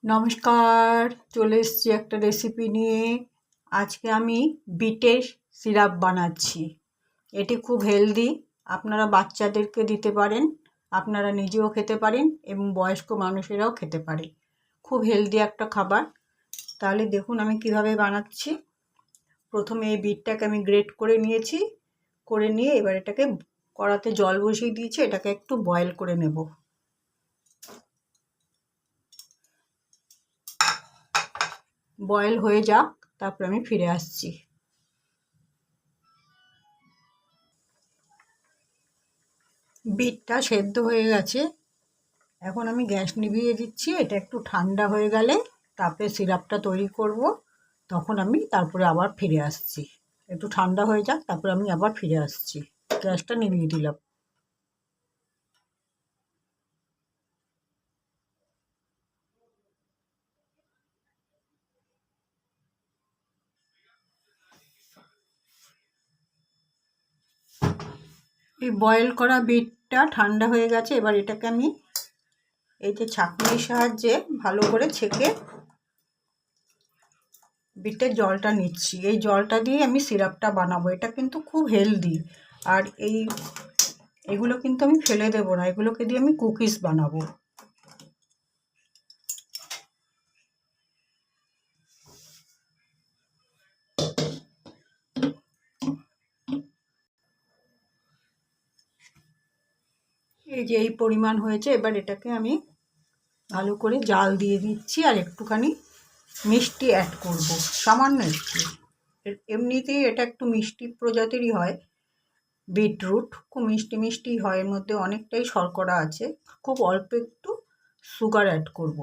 নমস্কার, চলে এসেছি একটা রেসিপি নিয়ে। আজকে আমি বিটের সিরাপ বানাচ্ছি। এটি খুব হেলদি, আপনারা বাচ্চাদেরকে দিতে পারেন, আপনারা নিজেও খেতে পারেন এবং বয়স্ক মানুষেরাও খেতে পারে। খুব হেলদি একটা খাবার। তাহলে দেখুন আমি কিভাবে বানাচ্ছি। প্রথমে এই বিটটাকে আমি গ্রেট করে নিয়েছি, করে নিয়ে এবার এটাকে কড়াতে জল বসিয়ে দিয়েছি, এটাকে একটু বয়েল করে নেব। বয়েল হয়ে যাক, তারপর আমি ফিরে আসছি। বিটটা সেদ্ধ হয়ে গেছে, এখন আমি গ্যাস নিভিয়ে দিচ্ছি। এটা একটু ঠান্ডা হয়ে গেলে তারপরে সিরাপটা তৈরি করব, তখন আমি তারপরে আবার ফিরে আসছি। একটু ঠান্ডা হয়ে যাক, তারপরে আমি আবার ফিরে আসছি। গ্যাসটা নিভিয়ে দিলাম। এই বয়েল করা বিটটা ঠান্ডা হয়ে গেছে, এবার এটাকে আমি এই যে ছাঁকনির সাহায্যে ভালো করে ছেঁকে বিটের জলটা নিচ্ছি। এই জলটা দিয়ে আমি সিরাপটা বানাবো। এটা কিন্তু খুব হেলদি, আর এগুলো কিন্তু আমি ফেলে দেবো না, এগুলোকে দিয়ে আমি কুকিজ বানাবো। এই যে এই পরিমাণ হয়েছে, এবার এটাকে আমি ভালো করে জাল দিয়ে দিচ্ছি, আর একটুখানি মিষ্টি অ্যাড করব, সামান্য একটু। এমনিতেই এটা একটু মিষ্টি প্রজাতিরই হয়, বিটরুট খুব মিষ্টি মিষ্টি হয়, এর মধ্যে অনেকটাই শর্করা আছে। খুব অল্প একটু সুগার অ্যাড করব।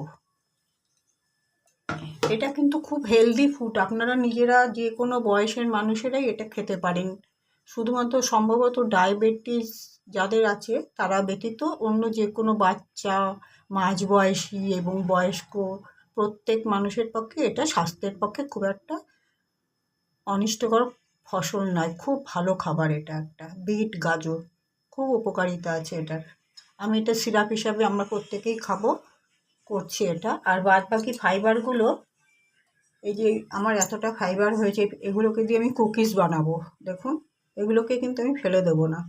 এটা কিন্তু খুব হেলদি ফুড, আপনারা নিজেরা যে কোনো বয়সের মানুষেরাই এটা খেতে পারেন। শুধুমাত্র সম্ভবত ডায়াবেটিস যাদের আছে তারা ব্যতীত অন্য যে কোনো বাচ্চা, মাঝবয়সী এবং বয়স্ক প্রত্যেক মানুষের পক্ষে এটা স্বাস্থ্যের পক্ষে খুব একটা অনিষ্টকর ফসল নয়, খুব ভালো খাবার। এটা একটা বিট গাজর, খুব উপকারিতা আছে এটার। আমি এটা সিরাপ হিসাবে আমরা প্রত্যেকেই খাবো, করছি এটা। আর বাদ বাকি ফাইবারগুলো, এই যে আমার এতটা ফাইবার হয়েছে, এগুলোকে দিয়ে আমি কুকিজ বানাবো। দেখুন, এগুলোকে কিন্তু আমি ফেলে দেবো না।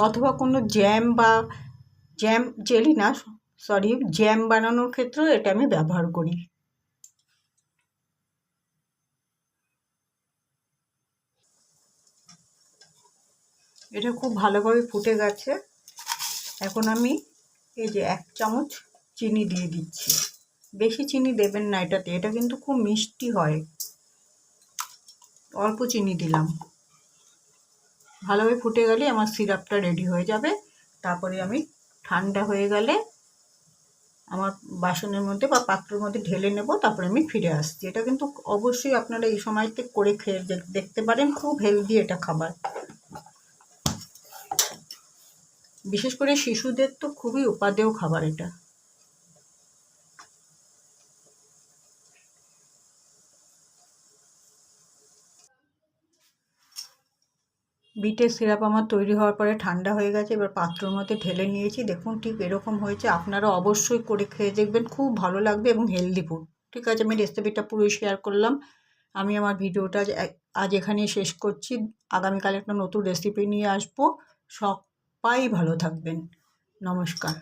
অথবা কোনো জ্যাম বা জেলি না, সরি, জ্যাম বানানোর ক্ষেত্রেও এটা আমি ব্যবহার করি। এটা খুব ভালোভাবে ফুটে গেছে। এখন আমি এই যে 1 চামচ চিনি দিয়ে দিচ্ছি। বেশি চিনি দেবেন না এটাতে, এটা কিন্তু খুব মিষ্টি হয়। অল্প চিনি দিলাম। ভালোভাবে ফুটে গেলে আমার সিরাপটা রেডি হয়ে যাবে। তারপরে আমি ঠান্ডা হয়ে গেলে আমার বাসনের মধ্যে বা পাত্রের মধ্যে ঢেলে নেব, তারপরে আমি ফিরে আসছি। এটা কিন্তু অবশ্যই আপনারা এই সময়তে করে খেয়ে দেখতে পারেন, খুব হেলদি এটা খাবার। বিশেষ করে শিশুদের তো খুবই উপাদেয় খাবার এটা। বিটের সিরাপ আমার তৈরি হওয়ার পরে ঠান্ডা হয়ে গেছে, এবার পাত্রের মধ্যে ঢেলে নিয়েছি। দেখুন ঠিক এরকম হয়েছে, আপনারা অবশ্যই করে খেয়ে দেখবেন, খুব ভালো লাগবে এবং হেলদি ফুড। ঠিক আছে, আমি রেসিপিটা পুরোই শেয়ার করলাম। আমি আমার ভিডিওটা আজ এখানেই শেষ করছি। আগামীকাল একটা নতুন রেসিপি নিয়ে আসবো। সবাই ভালো থাকবেন। নমস্কার।